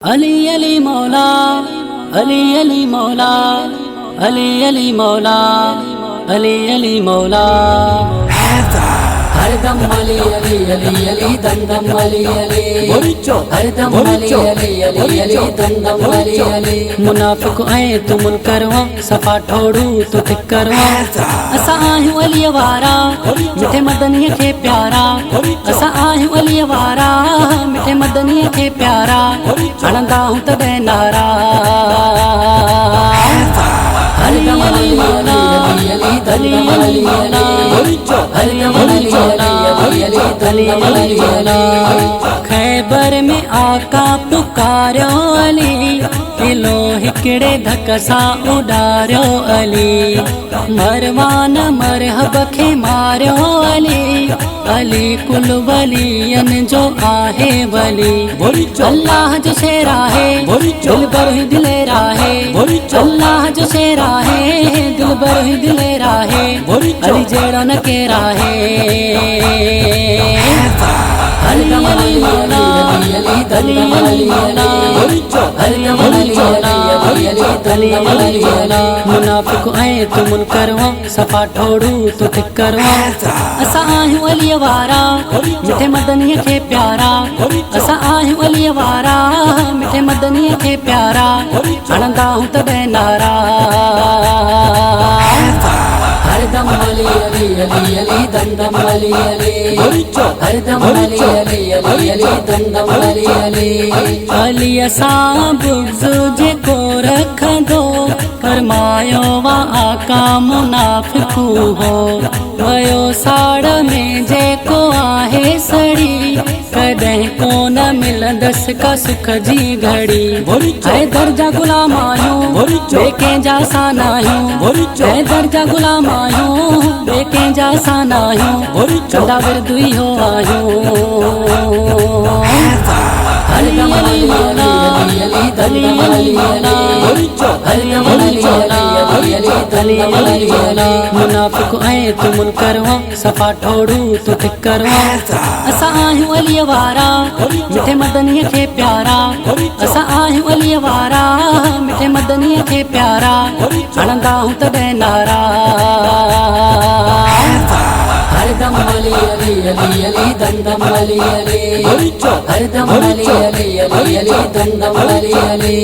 अली अली मौला, अली अली मौला, अली अली मौला, अली अली मौला। हरदम अली अली अली अली दम अली अली, हरदम अली अली अली अली दम अली अली। मुनाफिक आए तू मुनकरवा, सफा ठोड़ू तू ठीक करवा। असा आहियूं अली वारा, मिठे मदनीअ खे प्यारा। असा आहियूं अली वारा, मिठे मदनीअ खे प्यारा। हणंदा हूं तॾहिं नारा। अली अली मौला, अली अली मौला, अली अली मौला, अली अली मौला। खैबर में आका पुकारियो अली, दिलो हिकिड़े धक सां उॾारियो अली। मरवान मरहब खे मारियो अली, अली कुल वलियन जो आहे वली। अल्लाह जो शेर आहे, दिल बर ही दिलेर आहे। अल्लाह जो शेर आहे, दिल बर ही दिलेर आहे। अली जहिड़ो न केर आहे। अली अली मौला, अली अली मौला, अली अली मौला, अली अली मौला। मुनाफिक आए तू मुनकरवा, सफा ठोड़ू तू ठीक करवा। असा आहियूं अली वारा, मिठे मदनीअ खे प्यारा। असा आहियूं अली वारा, मिठे मदनीअ खे प्यारा। हणंदा हूं तॾहिं नारा। हरदम अली अली अली अली दम अली अली, हरदम अली अली अली अली दम अली अली। अली सां बुग़्ज़ जेको रखंदो, फरमायो वा आका मुनाफिक हो। वयो साड़ में जेको आहे सड़ी, कॾहिं कोन मिलंदसि का सुख जी घड़ी। है दर्जा गुलाम आहियूं, ॿिए कंहिंजा सा नाहियूं। है दर्जा गुलाम आहियूं, ॿिए कंहिंजा सा नाहियूं। कंदा विरदु इहो आहियूं। अली अली मौला, अली अली मौला, अली अली मौला, अली अली मौला। मुनाफिक आए तू मुनकरवा, सफा ठोड़ू तू ठीक करवा। असा आहियूं अली वारा, मिठे मदनीअ खे प्यारा। असा आहियूं अली वारा, मिठे मदनीअ खे प्यारा। हणंदा हूं तॾहिं नारा। हरदम अली अली अली अली दम अली अली, हरदम अली अली अली अली दम अली अली।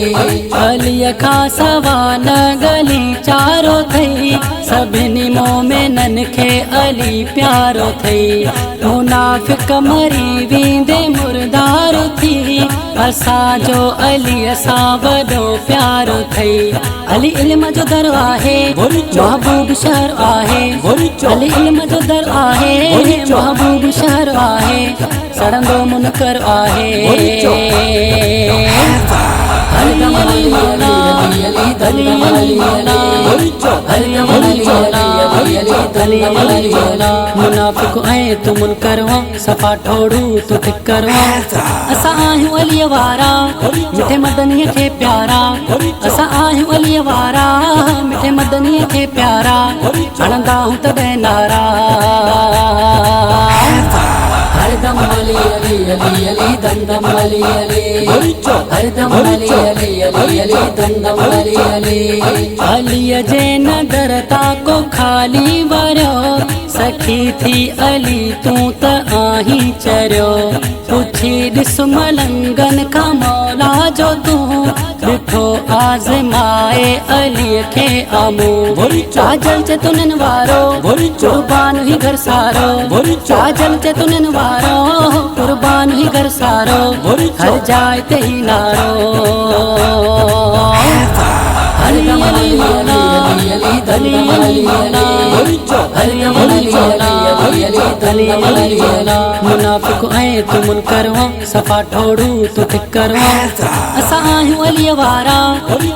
अलीअ खां सवा न गली चारो थई, सभिनी मोमिनन खे अली प्यारो थई। मुनाफिक मरी वेंदे मुर्दार थी, असांजो अलीअ सां वॾो प्यारो थई। अली इल्म जो दर आहे, महबूब शहर आहे। अली इल्म जो दर आहे, महबूब शहर आहे। सड़ंदो मुनकर आहे। अली अली मौला, अली अली मौला, अली अली मौला, अली अली मौला। मुनाफिक आए तू मुनकरवा, सफा ठोड़ू तू ठीक करवा। असा आहियूं अली वारा, मिठे मदनीअ खे प्यारा। असा आहियूं अली वारा, मिठे मदनीअ खे प्यारा। हणंदा हूं तॾहिं नारा। हरदम अली अली अली अली दम अली अली, हरदम अली अली अली अली दम अली अली। अलीअ जे नदर ताको खाली वरियो, सखी थी अली तूं त आहीं चरियो। पुछी ॾिस मलंगन खां मौला जो तूं, ॾिठो आज़माए अलीअ खे आमूं। काजल चेतुनन वारो, कुर्बान ही घर सारो। काजल चेतुनन वारो, कुर्बान ही घर सारो। हर जाए ते ही नारो। अली अली मौला, अली अली मौला, अली अली मौला, अली अली मौला। मुनाफिक आए तू मुनकरवा, सफा ठोड़ू तू ठीक करवा। असा आहियूं अली वारा,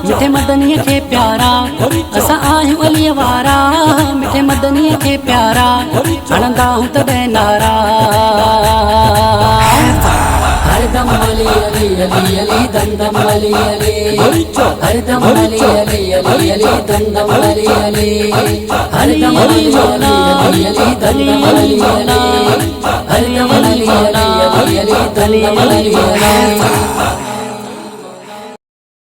मिठे मदनीअ खे प्यारा। असा आहियूं अली वारा, मिठे मदनीअ खे प्यारा। हणंदा हूं तॾहिं नारा। हरदम अली अली अली अली दम अली अली, हरदम अली अली अली अली दम अली अली। हरदम अली मौला, अली अली मौला, अली अली मौला, अली अली मौला।